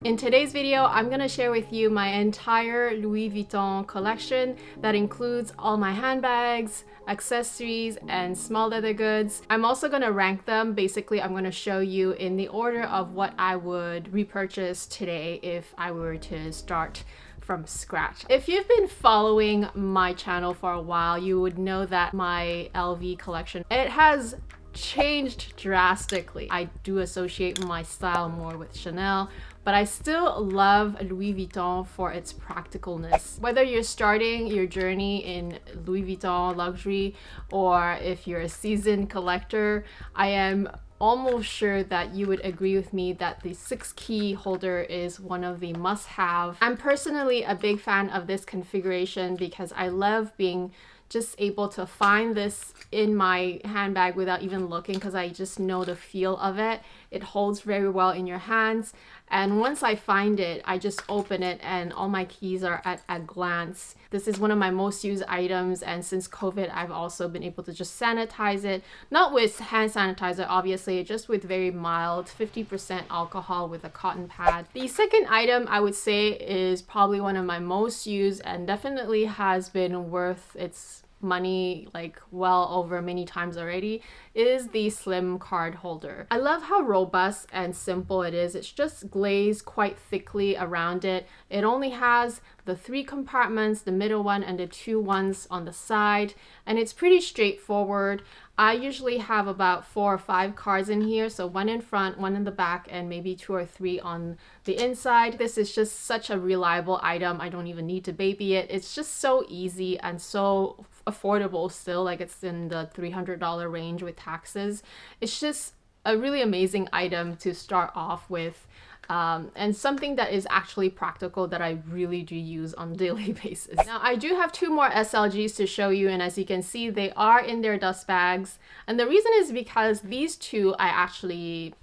In today's video, I'm gonna share with you my entire Louis Vuitton collection that includes all my handbags, accessories, and small leather goods. I'm also gonna rank them. Basically, I'm gonna show you in the order of what I would repurchase today if I were to start from scratch. If you've been following my channel for a while, you would know that my LV collection, it has changed drastically. I do associate my style more with Chanel, but I still love Louis Vuitton for its practicalness. Whether you're starting your journey in Louis Vuitton luxury or if you're a seasoned collector, I am almost sure that you would agree with me that the 6-key holder is one of the must-have. I'm personally a big fan of this configuration because I love being just able to find this in my handbag without even looking, because I just know the feel of it. It holds very well in your hands, and once I find it, I just open it and all my keys are at a glance. This is one of my most used items, and since COVID, I've also been able to just sanitize it, not with hand sanitizer obviously, just with very mild 50% alcohol with a cotton pad. The second item I would say is probably one of my most used and definitely has been worth its money like well over many times already, is the slim card holder. I love how robust and simple it is. It's just glazed quite thickly around it. It only has the 3 compartments, the middle one and the 2 ones on the side, and it's pretty straightforward. I usually have about 4 or 5 cards in here, so 1 in front, 1 in the back, and maybe 2 or 3 on the inside. This is just such a reliable item. I don't even need to baby it. It's just so easy and so affordable still, like it's in the $300 range with taxes. It's just a really amazing item to start off with. And something that is actually practical that I really do use on a daily basis. Now, I do have 2 more SLGs to show you, and as you can see, they are in their dust bags. And the reason is because these 2 I actually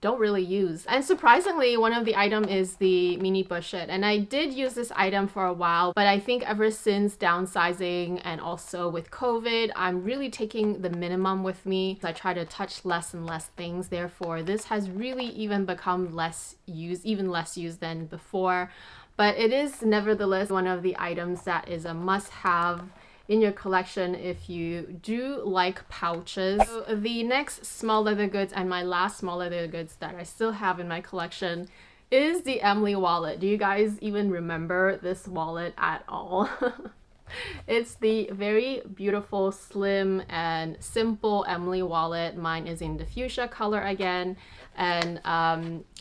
don't really use. And surprisingly, one of the item is the mini pochette. And I did use this item for a while, but I think ever since downsizing and also with COVID, I'm really taking the minimum with me. I try to touch less and less things. Therefore, this has really even become less used, even less used than before. But it is nevertheless one of the items that is a must-have in your collection if you do like pouches. So the next small leather goods and my last small leather goods that I still have in my collection is the Emily wallet. Do you guys even remember this wallet at all? It's the very beautiful, slim, and simple Emily wallet. Mine is in the fuchsia color again, and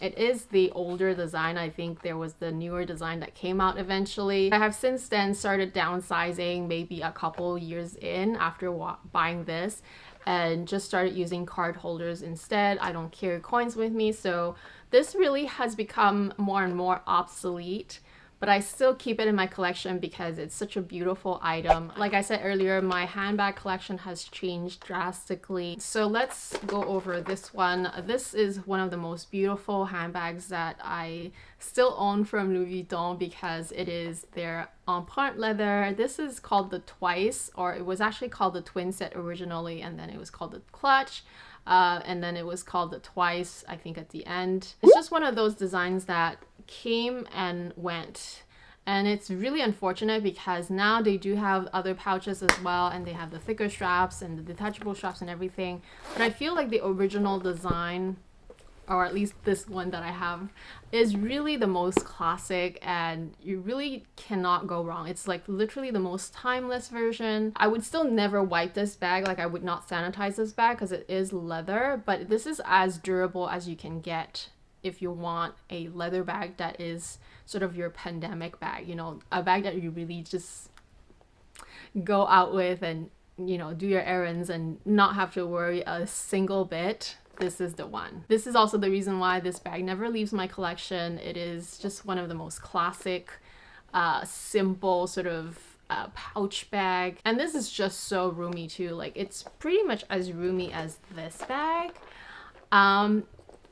it is the older design. I think there was the newer design that came out eventually. I have since then started downsizing, maybe a couple years in after buying this, and just started using card holders instead. I don't carry coins with me, so this really has become more and more obsolete. But I still keep it in my collection because it's such a beautiful item. Like I said earlier, my handbag collection has changed drastically. So let's go over this one. This is one of the most beautiful handbags that I still own from Louis Vuitton because it is their empreinte leather. This is called the Twice, or it was actually called the Twin Set originally, and then it was called the Clutch. And then it was called the Twice, I think, at the end. It's just one of those designs that came and went, and it's really unfortunate because now they do have other pouches as well, and they have the thicker straps and the detachable straps and everything, but I feel like the original design, or at least this one that I have, is really the most classic, and you really cannot go wrong. It's like literally the most timeless version. I would still never wipe this bag, like I would not sanitize this bag because it is leather, but this is as durable as you can get if you want a leather bag that is sort of your pandemic bag, you know, a bag that you really just go out with and, you know, do your errands and not have to worry a single bit. This is the one. This is also the reason why this bag never leaves my collection. It is just one of the most classic, simple sort of pouch bag. And this is just so roomy too. Like, it's pretty much as roomy as this bag.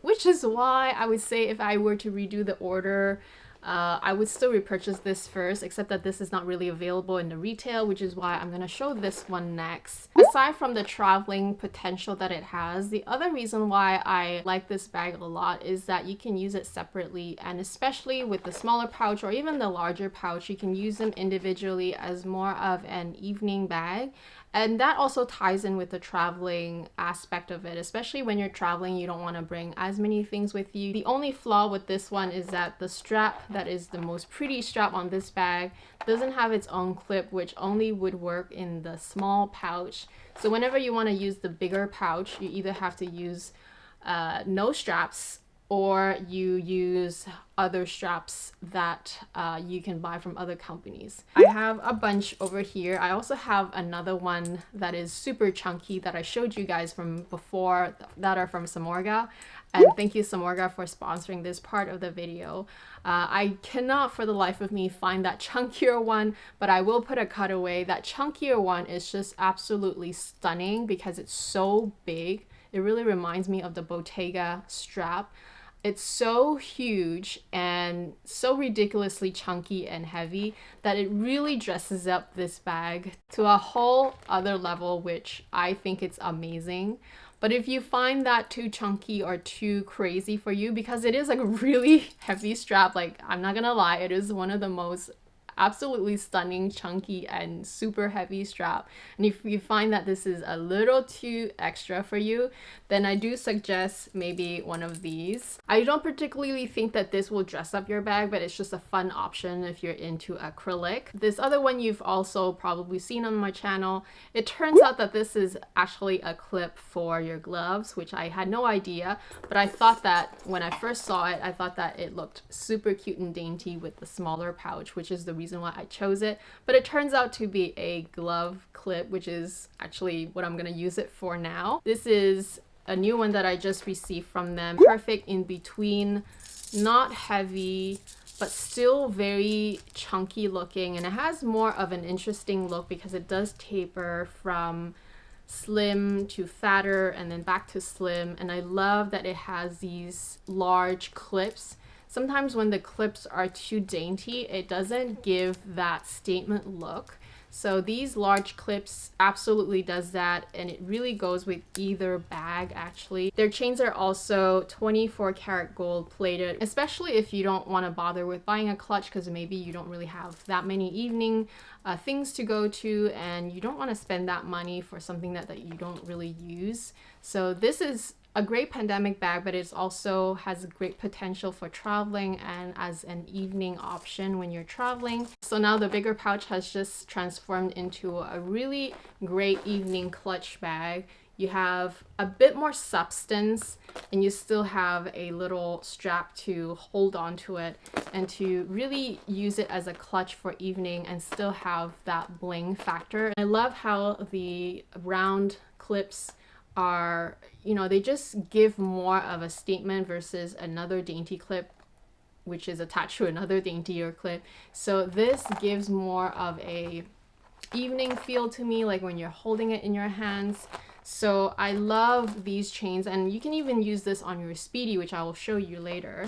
Which is why I would say if I were to redo the order, I would still repurchase this first, except that this is not really available in the retail, which is why I'm gonna show this one next. Aside from the traveling potential that it has, the other reason why I like this bag a lot is that you can use it separately, and especially with the smaller pouch or even the larger pouch, you can use them individually as more of an evening bag. And that also ties in with the traveling aspect of it, especially when you're traveling, you don't want to bring as many things with you. The only flaw with this one is that the strap, that is the most pretty strap on this bag, doesn't have its own clip, which only would work in the small pouch. So whenever you want to use the bigger pouch, you either have to use no straps, or you use other straps that you can buy from other companies. I have a bunch over here. I also have another one that is super chunky that I showed you guys from before, that are from Samorga. And thank you, Samorga, for sponsoring this part of the video. I cannot for the life of me find that chunkier one, but I will put a cutaway. That chunkier one is just absolutely stunning because it's so big. It really reminds me of the Bottega strap. It's so huge and so ridiculously chunky and heavy that it really dresses up this bag to a whole other level, which I think it's amazing. But if you find that too chunky or too crazy for you, because it is like a really heavy strap, like I'm not gonna lie, it is one of the most absolutely stunning, chunky, and super heavy strap. And if you find that this is a little too extra for you, then I do suggest maybe one of these. I don't particularly think that this will dress up your bag, but it's just a fun option if you're into acrylic. This other one you've also probably seen on my channel. It turns out that this is actually a clip for your gloves, which I had no idea, but I thought that when I first saw it, I thought that it looked super cute and dainty with the smaller pouch, which is the reason why I chose it. But it turns out to be a glove clip, which is actually what I'm gonna use it for now. This is a new one that I just received from them. Perfect in between, not heavy, but still very chunky looking, and it has more of an interesting look because it does taper from slim to fatter and then back to slim. And I love that it has these large clips. Sometimes when the clips are too dainty, it doesn't give that statement look. So these large clips absolutely does that, and it really goes with either bag actually. Their chains are also 24 karat gold plated, especially if you don't want to bother with buying a clutch because maybe you don't really have that many evening things to go to, and you don't want to spend that money for something that you don't really use. So this is a great pandemic bag, but it also has great potential for traveling and as an evening option when you're traveling. So now the bigger pouch has just transformed into a really great evening clutch bag. You have a bit more substance and you still have a little strap to hold on to it and to really use it as a clutch for evening and still have that bling factor. I love how the round clips are, you know, they just give more of a statement versus another dainty clip which is attached to another daintier clip. So this gives more of a evening feel to me, like when you're holding it in your hands. So I love these chains, and you can even use this on your Speedy, which I will show you later.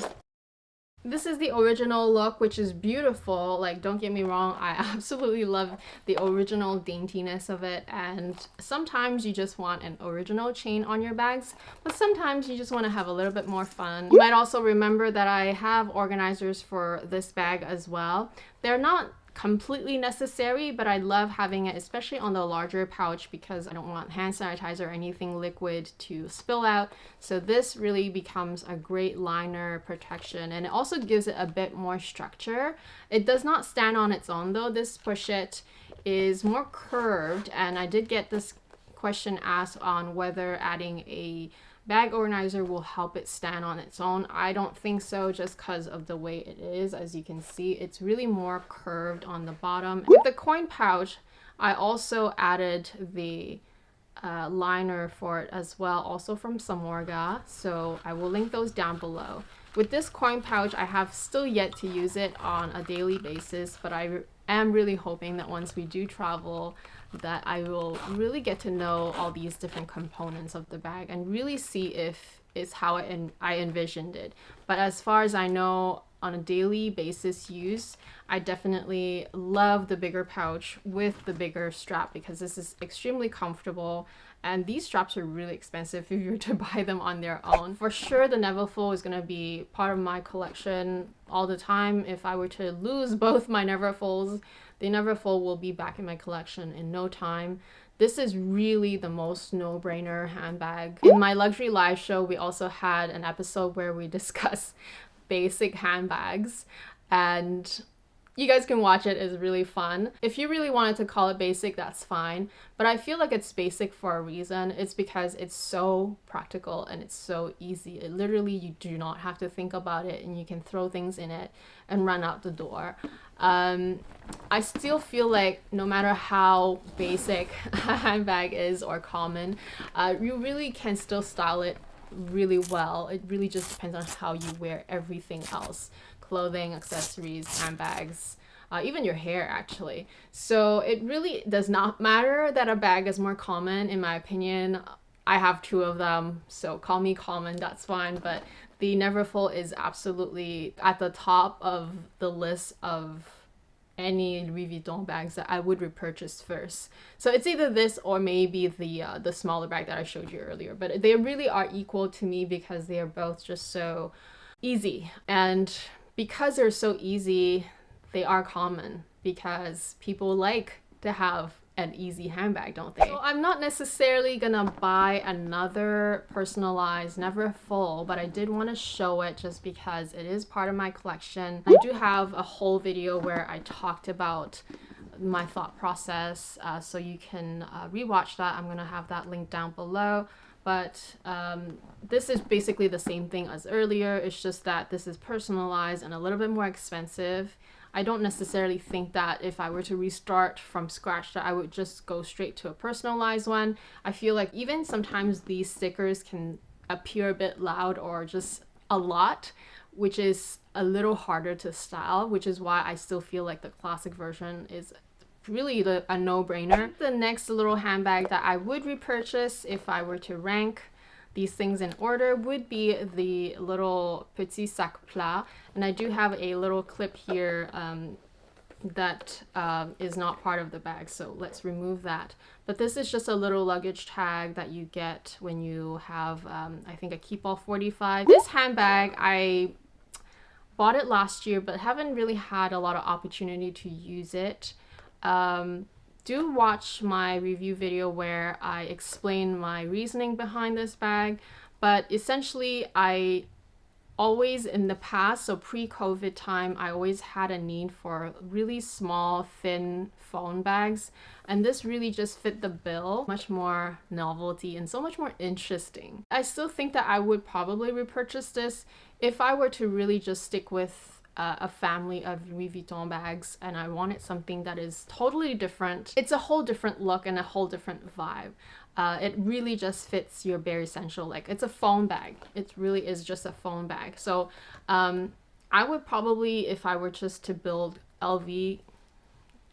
This is the original look, which is beautiful. Like, don't get me wrong, I absolutely love the original daintiness of it, and sometimes you just want an original chain on your bags, but sometimes you just want to have a little bit more fun. You might also remember that I have organizers for this bag as well. They're not completely necessary, but I love having it, especially on the larger pouch, because I don't want hand sanitizer or anything liquid to spill out. So this really becomes a great liner protection, and it also gives it a bit more structure. It does not stand on its own though. This pochette is more curved, and I did get this question asked on whether adding a bag organizer will help it stand on its own. I don't think so, just because of the way it is. As you can see, it's really more curved on the bottom. With the coin pouch, I also added the liner for it as well, also from Samorga, so I will link those down below. With this coin pouch, I have still yet to use it on a daily basis, but I am really hoping that once we do travel, that I will really get to know all these different components of the bag and really see if it's how I envisioned it. But as far as I know, on a daily basis use, I definitely love the bigger pouch with the bigger strap because this is extremely comfortable. And these straps are really expensive if you were to buy them on their own. For sure, the Neverfull is going to be part of my collection all the time. If I were to lose both my Neverfulls, the Neverfull will be back in my collection in no time. This is really the most no-brainer handbag. In my luxury live show, we also had an episode where we discuss basic handbags, and you guys can watch it. It's really fun. If you really wanted to call it basic, that's fine. But I feel like it's basic for a reason. It's because it's so practical and it's so easy. It literally, you do not have to think about it and you can throw things in it and run out the door. I still feel like no matter how basic a handbag is or common, you really can still style it really well. It really just depends on how you wear everything else. Clothing, accessories, handbags, even your hair actually. So it really does not matter that a bag is more common, in my opinion. I have two of them, so call me common, that's fine, but the Neverfull is absolutely at the top of the list of any Louis Vuitton bags that I would repurchase first. So it's either this or maybe the smaller bag that I showed you earlier, but they really are equal to me because they are both just so easy. And because they're so easy, they are common because people like to have an easy handbag, don't they? So I'm not necessarily gonna buy another personalized Neverfull, but I did want to show it just because it is part of my collection. I do have a whole video where I talked about my thought process, so you can rewatch that. I'm gonna have that link down below. But this is basically the same thing as earlier. It's just that this is personalized and a little bit more expensive. I don't necessarily think that if I were to restart from scratch that I would just go straight to a personalized one. I feel like even sometimes these stickers can appear a bit loud or just a lot, which is a little harder to style, which is why I still feel like the classic version is really a no-brainer. The next little handbag that I would repurchase if I were to rank these things in order would be the little petit sac plat, and I do have a little clip here that is not part of the bag, so let's remove that. But this is just a little luggage tag that you get when you have I think a Keepall 45. This handbag, I bought it last year but haven't really had a lot of opportunity to use it. Do watch my review video where I explain my reasoning behind this bag, but essentially I always in the past, so pre-COVID time, I always had a need for really small, thin phone bags, and this really just fit the bill. Much more novelty and so much more interesting. I still think that I would probably repurchase this if I were to really just stick with a family of Louis Vuitton bags and I wanted something that is totally different. It's a whole different look and a whole different vibe. It really just fits your bare essential. Like, it's a phone bag. It really is just a phone bag. So I would probably, if I were just to build LV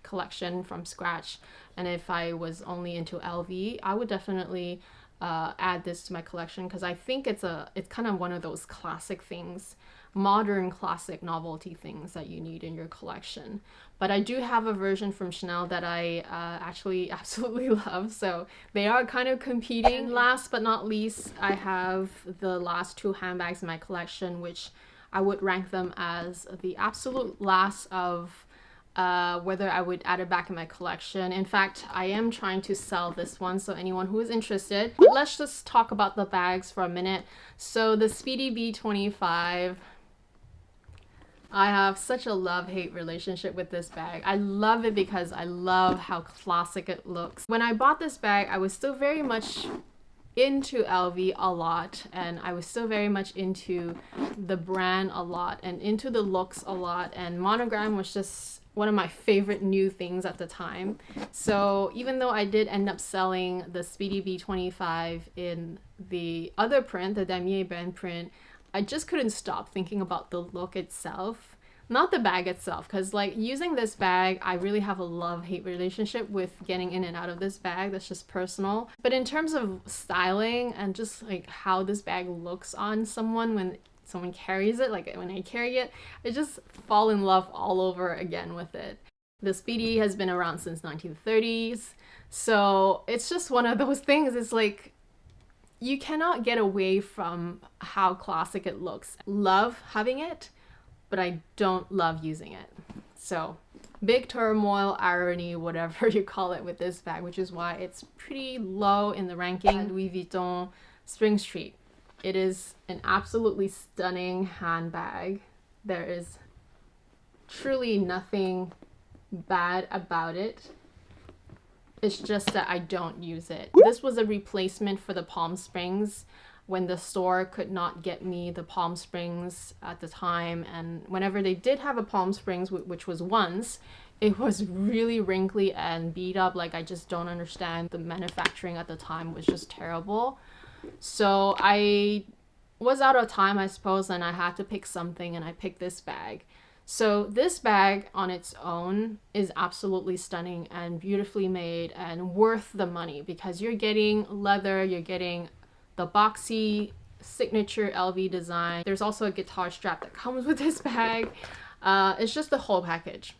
collection from scratch, and if I was only into LV, I would definitely add this to my collection because I think it's kind of one of those classic things, modern classic novelty things that you need in your collection. But I do have a version from Chanel that I actually absolutely love, so they are kind of competing. Last but not least, I have the last two handbags in my collection, which I would rank them as the absolute last of whether I would add it back in my collection. In fact, I am trying to sell this one, so anyone who is interested. But let's just talk about the bags for a minute. So the Speedy B25, I have such a love-hate relationship with this bag. I love it because I love how classic it looks. When I bought this bag, I was still very much into LV a lot, and I was still very much into the brand a lot and into the looks a lot, and monogram was just one of my favorite new things at the time. So even though I did end up selling the Speedy B25 in the other print, the Damier Ebene print, I just couldn't stop thinking about the look itself, not the bag itself, because like using this bag, I really have a love-hate relationship with getting in and out of this bag. That's just personal. But in terms of styling and just like how this bag looks on someone when someone carries it, like when I carry it, I just fall in love all over again with it. The Speedy has been around since 1930s, so it's just one of those things. It's like you cannot get away from how classic it looks. Love having it, but I don't love using it. So big turmoil, irony, whatever you call it with this bag, which is why it's pretty low in the ranking. Louis Vuitton Spring Street. It is an absolutely stunning handbag. There is truly nothing bad about it. It's just that I don't use it. This was a replacement for the Palm Springs when the store could not get me the Palm Springs at the time, and whenever they did have a Palm Springs, which was once, it was really wrinkly and beat up. Like, I just don't understand. The manufacturing at the time was just terrible. So I was out of time, I suppose, and I had to pick something, and I picked this bag. So this bag on its own is absolutely stunning and beautifully made and worth the money, because you're getting leather, you're getting the boxy signature LV design. There's also a guitar strap that comes with this bag. It's just the whole package.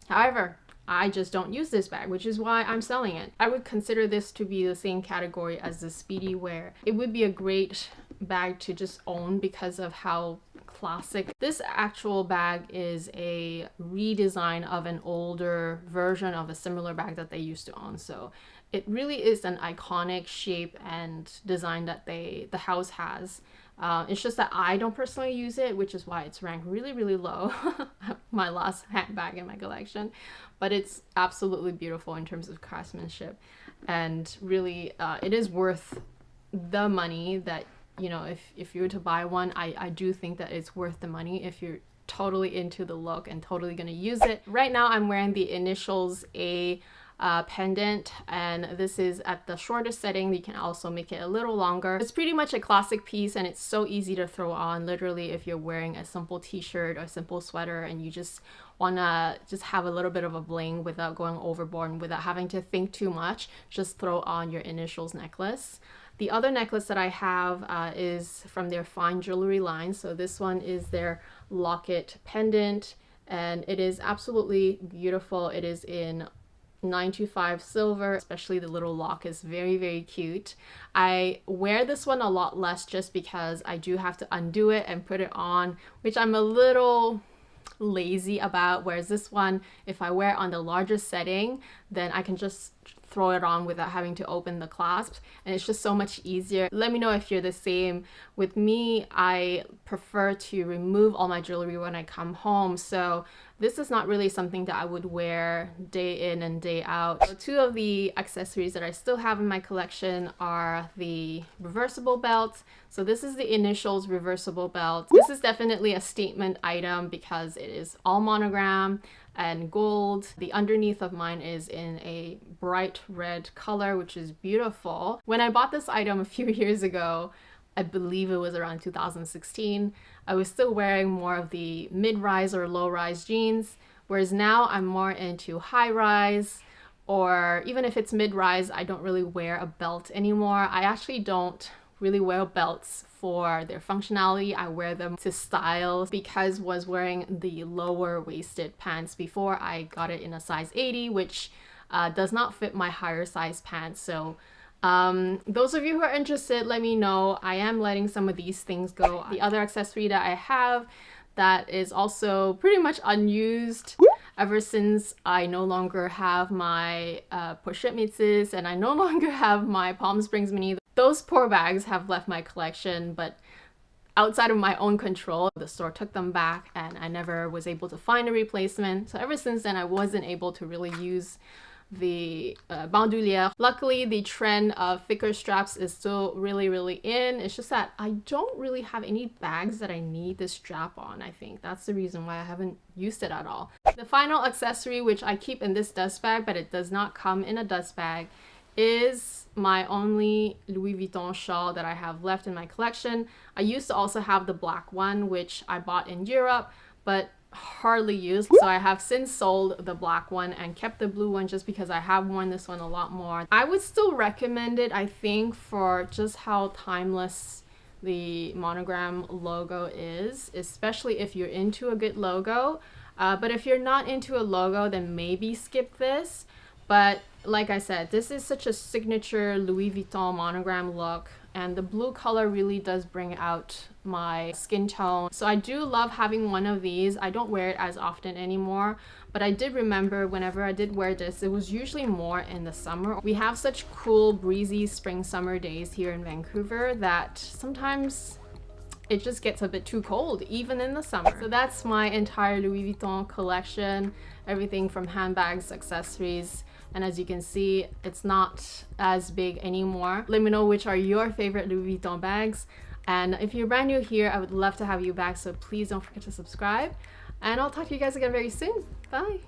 However, I just don't use this bag, which is why I'm selling it. I would consider this to be the same category as the Speedy, where it would be a great bag to just own because of how classic. This actual bag is a redesign of an older version of a similar bag that they used to own. So it really is an iconic shape and design that the house has. It's just that I don't personally use it, which is why it's ranked really, really low. My last handbag in my collection. But it's absolutely beautiful in terms of craftsmanship. And really, it is worth the money that, you know, if you were to buy one, I do think that it's worth the money if you're totally into the look and totally going to use it. Right now, I'm wearing the initials A pendant, and this is at the shortest setting. You can also make it a little longer. It's pretty much a classic piece, and it's so easy to throw on. Literally, if you're wearing a simple t-shirt or simple sweater and you just want to just have a little bit of a bling without going overboard and without having to think too much, just throw on your initials necklace. The other necklace that I have is from their fine jewelry line. So this one is their locket pendant, and it is absolutely beautiful. It is in 925 silver, especially the little lock is very, very cute. I wear this one a lot less just because I do have to undo it and put it on, which I'm a little lazy about, whereas this one, if I wear it on the larger setting, then I can just throw it on without having to open the clasps, and it's just so much easier. Let me know if you're the same. With me, I prefer to remove all my jewelry when I come home, so this is not really something that I would wear day in and day out. So two of the accessories that I still have in my collection are the reversible belt. So this is the initials reversible belt. This is definitely a statement item because it is all monogram and gold. The underneath of mine is in a bright red color, which is beautiful. When I bought this item a few years ago, I believe it was around 2016, I was still wearing more of the mid-rise or low-rise jeans, whereas now I'm more into high-rise, or even if it's mid-rise, I don't really wear a belt anymore. I actually don't really wear belts for their functionality. I wear them to style because I was wearing the lower waisted pants before. I got it in a size 80, which does not fit my higher size pants. So those of you who are interested, let me know. I am letting some of these things go. The other accessory that I have that is also pretty much unused ever since I no longer have my pochette métisse and I no longer have my Palm Springs mini. Those poor bags have left my collection, but outside of my own control. The store took them back and I never was able to find a replacement. So ever since then, I wasn't able to really use the bandoulière. Luckily, the trend of thicker straps is still really, really in. It's just that I don't really have any bags that I need this strap on. I think that's the reason why I haven't used it at all. The final accessory, which I keep in this dust bag, but it does not come in a dust bag, is my only Louis Vuitton shawl that I have left in my collection. I used to also have the black one, which I bought in Europe, but hardly used. So I have since sold the black one and kept the blue one just because I have worn this one a lot more. I would still recommend it, I think, for just how timeless the monogram logo is, especially if you're into a good logo. But if you're not into a logo, then maybe skip this. But like I said, this is such a signature Louis Vuitton monogram look, and the blue color really does bring out my skin tone. So I do love having one of these. I don't wear it as often anymore, but I did remember whenever I did wear this, it was usually more in the summer. We have such cool, breezy spring summer days here in Vancouver that sometimes it just gets a bit too cold, even in the summer. So that's my entire Louis Vuitton collection, everything from handbags, accessories, and as you can see, it's not as big anymore. Let me know which are your favorite Louis Vuitton bags. And if you're brand new here, I would love to have you back, so please don't forget to subscribe. And I'll talk to you guys again very soon. Bye!